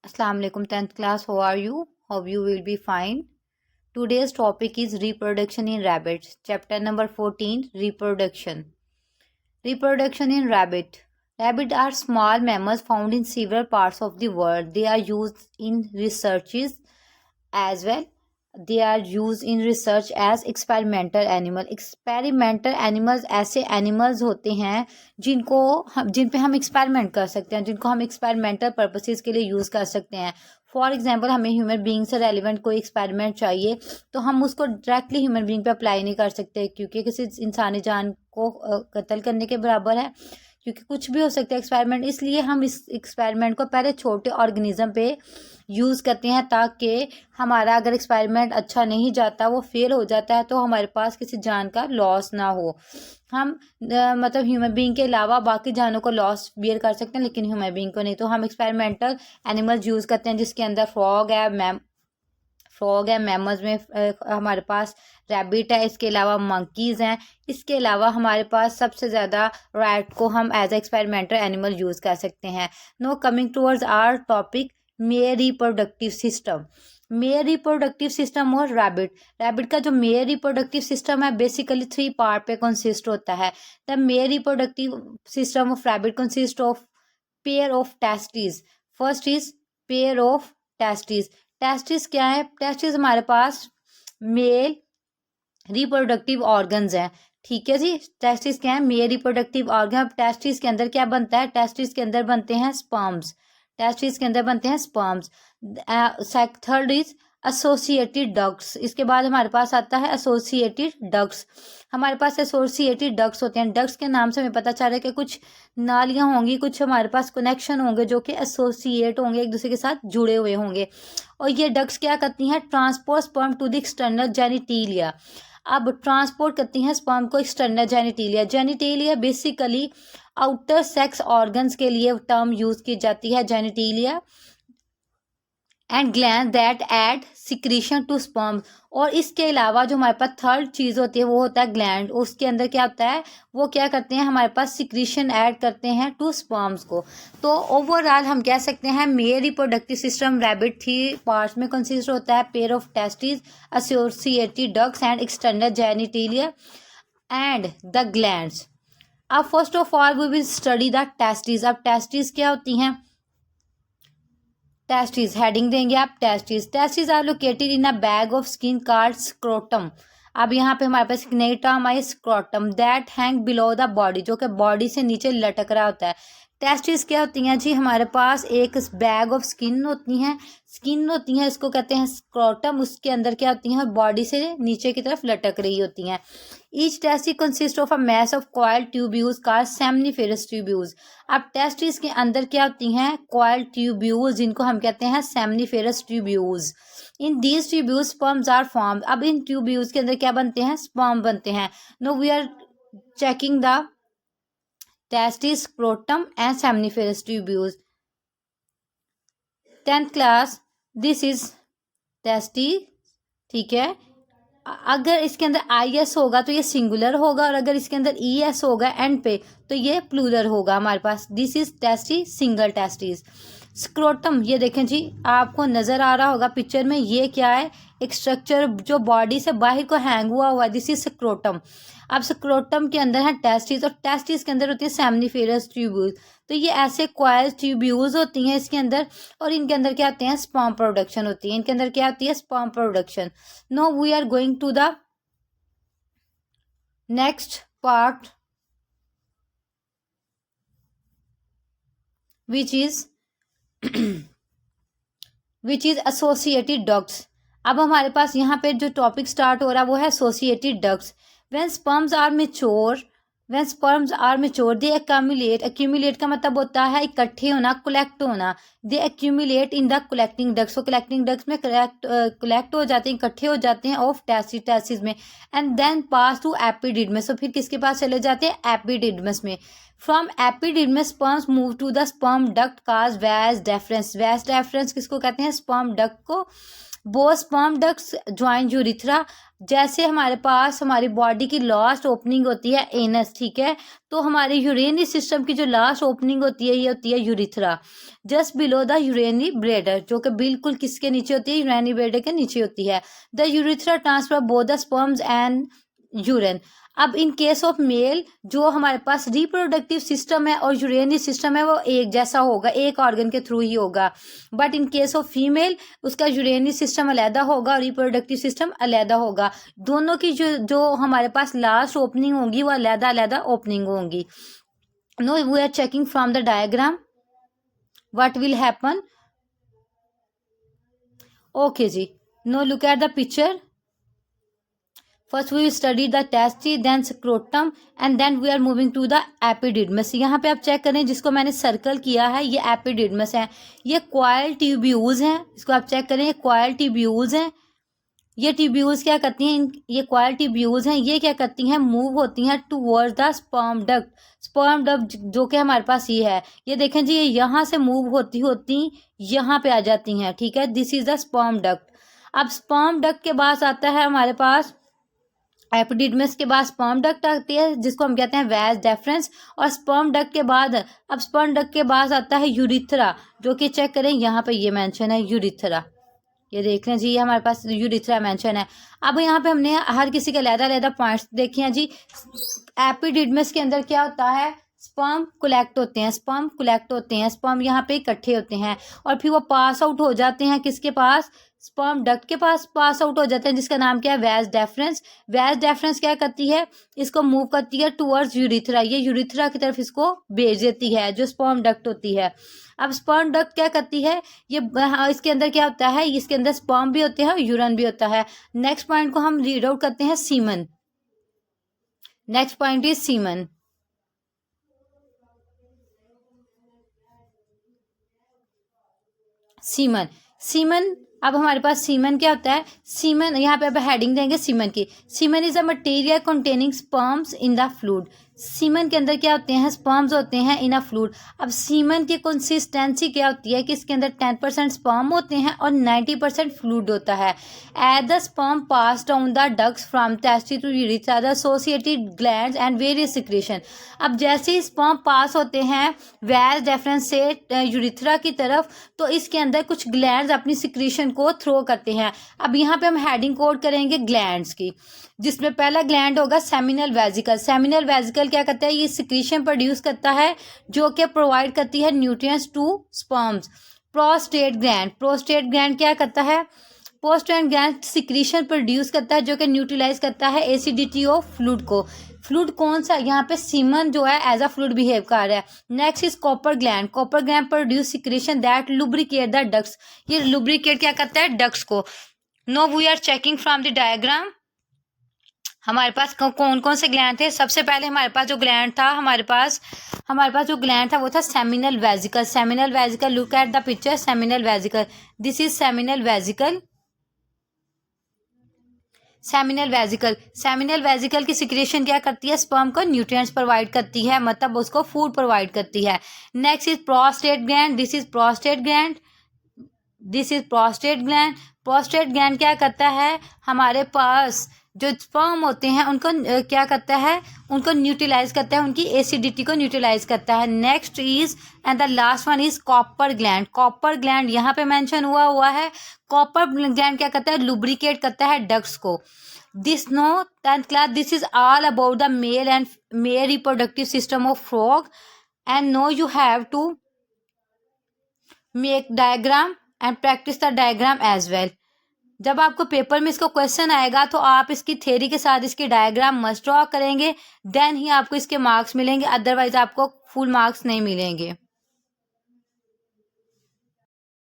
Assalamu alaikum 10th class. How are you? Hope you will be fine. Today's topic is reproduction in rabbits. Chapter number 14, reproduction. Reproduction in rabbit. Rabbits are small mammals found in several parts of the world. They are used in researches as well. They are used in research as experimental animal. Experimental animals ऐसे animals होते हैं जिन पे हम experiment कर सकते हैं, जिनको हम एक्सपेरिमेंटल पर्पसेस के लिए यूज़ कर सकते हैं. फॉर एग्जाम्पल, हमें ह्यूमन बींग से रेलिवेंट कोई एक्सपेरिमेंट चाहिए तो हम उसको डायरेक्टली ह्यूमन बींग पे अप्लाई नहीं कर सकते, क्योंकि किसी इंसानी जान को कत्ल करने के बराबर है, क्योंकि कुछ भी हो सकता है एक्सपेरिमेंट. इसलिए हम इस एक्सपेरिमेंट को पहले छोटे ऑर्गेनिज्म पे यूज़ करते हैं, ताकि हमारा अगर एक्सपेरिमेंट अच्छा नहीं जाता, वो फेल हो जाता है, तो हमारे पास किसी जान का लॉस ना हो. हम मतलब ह्यूमन बींग के अलावा बाकी जानों को लॉस बियर कर सकते हैं, लेकिन ह्यूमन बींग को नहीं. तो हम एक्सपेरिमेंटल एनिमल्स यूज़ करते हैं, जिसके अंदर फ्रॉग है, मैमल्स में हमारे पास रैबिट है, इसके अलावा मंकीज़ हैं. इसके अलावा हमारे पास सबसे ज़्यादा रैट को हम as a experimental animal use कर सकते हैं. Now coming towards our topic, male reproductive system. Male reproductive system और रैबिट का जो मेल रिप्रोडक्टिव सिस्टम है, बेसिकली 3 पार्ट पे कंसिस्ट होता है. The male reproductive system of rabbit consist of pair of testis. First is pair of testis. Testis क्या है? Testis हमारे पास मेल रिप्रोडक्टिव ऑर्गन्स हैं. ठीक है जी. टेस्टिस क्या है? Male reproductive organ. अब टेस्टिस के अंदर क्या बनता है? टेस्टिस के अंदर बनते हैं स्पर्म्स. टेस्टिस के अंदर बनते हैं sperms. Third is associated ducts. इसके बाद हमारे पास आता है एसोसिएटेड डक्ट्स. हमारे पास एसोसिएटेड डक्ट्स होते हैं. डक्ट्स के नाम से हमें पता चल रहा है कि कुछ नालियाँ होंगी, कुछ हमारे पास कनेक्शन होंगे जो कि एसोसिएट होंगे, एक दूसरे के साथ जुड़े हुए होंगे. और ये डक्ट्स क्या करती हैं? Transport sperm to the external genitalia. अब ट्रांसपोर्ट करती हैं स्पर्म को external genitalia. Genitalia basically outer sex organs के लिए टर्म यूज की जाती है, genitalia. And gland that add secretion to sperm. और इसके अलावा जो हमारे पास थर्ड चीज़ होती है वो होता है ग्लैंड. उसके अंदर क्या होता है? वो क्या करते हैं? हमारे पास सिक्रीशन ऐड करते हैं टू स्पर्म्स को. तो ओवरऑल हम कह सकते हैं male reproductive system rabbit 3 parts में कंसिस्ट होता है. Pair of testis, associated ducts and external genitalia and the glands. अब first of all we will study the testis. अब टेस्टिस क्या होती हैं? टेस्टिस हेडिंग देंगे आप. Testis are located in a bag of skin called scrotum. अब यहाँ पे हमारे पास एक नई टर्म आई, scrotum, that hang below the body, जो कि बॉडी से नीचे लटक रहा होता है. टेस्टिस क्या होती हैं जी? हमारे पास एक बैग ऑफ स्किन होती हैं. इसको कहते हैं स्क्रोटम. उसके अंदर क्या होती हैं? बॉडी से नीचे की तरफ लटक रही होती हैं. Each testis consist of a mass of coiled tubules called seminiferous tubules. अब टेस्टिस के अंदर क्या होती हैं? कॉइल्ड ट्यूब्यूल्स, जिनको हम कहते हैं seminiferous tubules. In these tubules sperms are form. अब इन ट्यूब्यूल्स के अंदर क्या बनते हैं? स्पर्म बनते हैं. Now we are checking the testis, scrotum and seminiferous tubules. 10th class, this is testis. ठीक है. अगर इसके अंदर आई एस होगा तो ये सिंगुलर होगा, और अगर इसके अंदर ई एस होगा एंड पे तो ये प्लूरल होगा हमारे पास. This is testes, singular testis. Scrotum, ये देखें जी, आपको नज़र आ रहा होगा पिक्चर में. ये क्या है? एक स्ट्रक्चर जो बॉडी से बाहर को हैंग हुआ. This is scrotum. अब स्क्रोटम के अंदर है टेस्टिस, और टेस्टिस के अंदर होती है सेमनीफेरस ट्यूब्यूल्स. तो ये ऐसे कॉइल ट्यूब्यूल्स होती हैं इसके अंदर, और इनके अंदर क्या होते हैं? स्पर्म प्रोडक्शन होती है. इनके अंदर क्या होती है? Sperm production. Now we are going to the next part, which is associated ducts. अब हमारे पास यहाँ पे जो टॉपिक स्टार्ट हो रहा है वो है associated ducts. When sperms are mature they accumulate का मतलब होता है इकट्ठे होना, कलेक्ट होना. They accumulate in the collecting ducts. वो कलेक्टिंग डक्ट्स में कलेक्ट हो जाते हैं, इकट्ठे हो जाते हैं ऑफ टेस्टिस में. And then pass to epididymis. तो फिर किसके पास चले जाते हैं? एपिडिडमस में. From epididymis sperms move to the sperm duct कॉज वैज डेफरेंस. वैज डेफरेंस किसको कहते हैं? स्पर्म डक्ट को. Both sperm ducts join urethra. जैसे हमारे पास हमारी बॉडी की लास्ट ओपनिंग होती है एनस, ठीक है, तो हमारे यूरेनरी सिस्टम की जो लास्ट ओपनिंग होती है ये होती है urethra, just below the urinary bladder, जो कि बिल्कुल किसके नीचे होती है, यूरेनरी ब्लेडर के नीचे होती है। The urethra transfer both the sperms and urine. अब इन केस ऑफ मेल जो हमारे पास रिप्रोडक्टिव सिस्टम है और यूरेनरी सिस्टम है वो एक जैसा होगा, एक ऑर्गन के थ्रू ही होगा। But in case of female उसका यूरेनरी सिस्टम अलहदा होगा और रिप्रोडक्टिव सिस्टम अलहदा होगा। दोनों की जो हमारे पास लास्ट ओपनिंग होंगी वो अलहदा अलहदा ओपनिंग होंगी। Now we are checking from the diagram what will happen. Okay जी, now look at the picture. First we will study the testes, then scrotum and then we are moving to the epididymis। यहाँ पे आप check करें जिसको मैंने circle किया है ये एपिडिडमस है, ये कॉइल ट्यूब्यूल्स हैं, इसको आप चेक करें ये कॉइल ट्यूब्यूल्स हैं। ये ट्यूब्यूल्स क्या करती हैं, ये कॉइल ट्यूब्यूल्स हैं, ये क्या करती हैं, मूव होती हैं towards the sperm duct. Sperm duct जो कि हमारे पास ये है, ये देखें जी, ये यहाँ से मूव होती होती यहाँ पे आ जाती हैं, ठीक है, this is the sperm duct. अब स्पर्म डक्ट के बाद आता है हमारे पास एपिडिडमिस के बाद स्पर्म डक्ट आती है जिसको हम कहते हैं वैज डेफरेंस, और स्पर्म डक्ट के बाद अब स्पर्म डक्ट के बाद आता है यूरिथ्रा, जो कि चेक करें यहाँ पे ये मेंशन है यूरिथ्रा, ये देख लें जी, ये हमारे पास यूरिथ्रा मेंशन है। अब यहाँ पे हमने हर किसी के अलग-अलग पॉइंट्स देखे हैं जी। एपिडिडमिस के अंदर क्या होता है, स्पर्म कलेक्ट होते हैं, स्पर्म कलेक्ट होते हैं, स्पर्म यहाँ पे इकट्ठे होते हैं और फिर वो पास आउट हो जाते हैं किसके पास, स्पर्म डक्ट के पास पास आउट हो जाते हैं, जिसका नाम क्या है, वैज डेफरेंस। वैज डेफरेंस क्या करती है, इसको मूव करती है टूवर्ड्स यूरिथ्रा, ये यूरिथ्रा की तरफ इसको भेज देती है जो स्पर्म डक्ट होती है। अब स्पर्म डक्ट क्या करती है, ये इसके अंदर क्या होता है, इसके अंदर स्पर्म भी होते हैं और यूरिन भी होता है। नेक्स्ट पॉइंट को हम रीड आउट करते हैं, semen. Next point is semen. Semen, semen, अब हमारे पास सीमन क्या होता है, सीमन यहाँ पे अब हेडिंग देंगे सीमन की। Semen is a material containing sperms in the fluid. Semen के अंदर क्या होते हैं, स्पर्म्स होते हैं इन अ फ्लूइड। अब सीमन की कंसिस्टेंसी क्या होती है कि इसके अंदर 10% स्पर्म होते हैं और 90% फ्लूइड होता है। As the sperm pass down the ducts from testis to urethra the associated glands and various secretion. अब जैसे ही स्पर्म पास होते हैं वैज डेफरेंस से यूरिथ्रा की तरफ, तो इसके अंदर कुछ ग्लैंड्स अपनी सिक्रेशन को थ्रो करते हैं। अब यहाँ पे हम हेडिंग कोड करेंगे ग्लैंड्स की, जिसमें पहला ग्लैंड होगा सेमिनल वेजिकल। सेमिनल वेजिकल क्या करता है, ये सिक्रीशन प्रोड्यूस करता है जो कि प्रोवाइड करती है nutrients to sperms. Prostate gland, prostate gland क्या करता है, प्रोस्टेट ग्लैंड सिक्रीशन प्रोड्यूस करता है जो कि न्यूट्रलाइज करता है एसिडिटी ऑफ फ्लूइड को। फ्लूइड कौन सा, यहाँ पे सीमन जो है एज अ फ्लूइड बिहेव कर रहा है। Next is Cowper gland, Cowper gland produce secretion that lubricate the ducts, ये लुब्रिकेट क्या करता है, डक्ट्स को। Now we are checking from the diagram हमारे पास कौन कौन से ग्लैंड थे। सबसे पहले हमारे पास जो ग्लैंड था, हमारे पास जो ग्लैंड था वो था seminal vesicle. Seminal vesicle, look at the picture, seminal vesicle, this is seminal vesicle. Seminal vesicle, seminal vesicle की सिक्रेशन क्या करती है, स्पर्म को न्यूट्रिएंट्स प्रोवाइड करती है, मतलब उसको फूड प्रोवाइड करती है। Next is prostate gland, this is prostate gland, this is prostate gland. Prostate gland क्या करता है, हमारे पास जो स्पर्म होते हैं उनको क्या करता है, उनको न्यूट्रलाइज करता है, उनकी एसिडिटी को न्यूट्रलाइज करता है। Next is and the last one is Cowper gland. Cowper gland यहाँ पे मेंशन हुआ है। कॉपर ग्लैंड क्या करता है, लुब्रिकेट करता है डक्ट्स को। This now 10th class, this is all about the male and male reproductive system of frog and now you have to make diagram and practice the diagram as well. जब आपको paper में इसको question आएगा तो आप इसकी theory के साथ इसकी डायग्राम मस्ट ड्रॉ करेंगे, देन ही आपको इसके मार्क्स मिलेंगे, अदरवाइज आपको फुल मार्क्स नहीं मिलेंगे।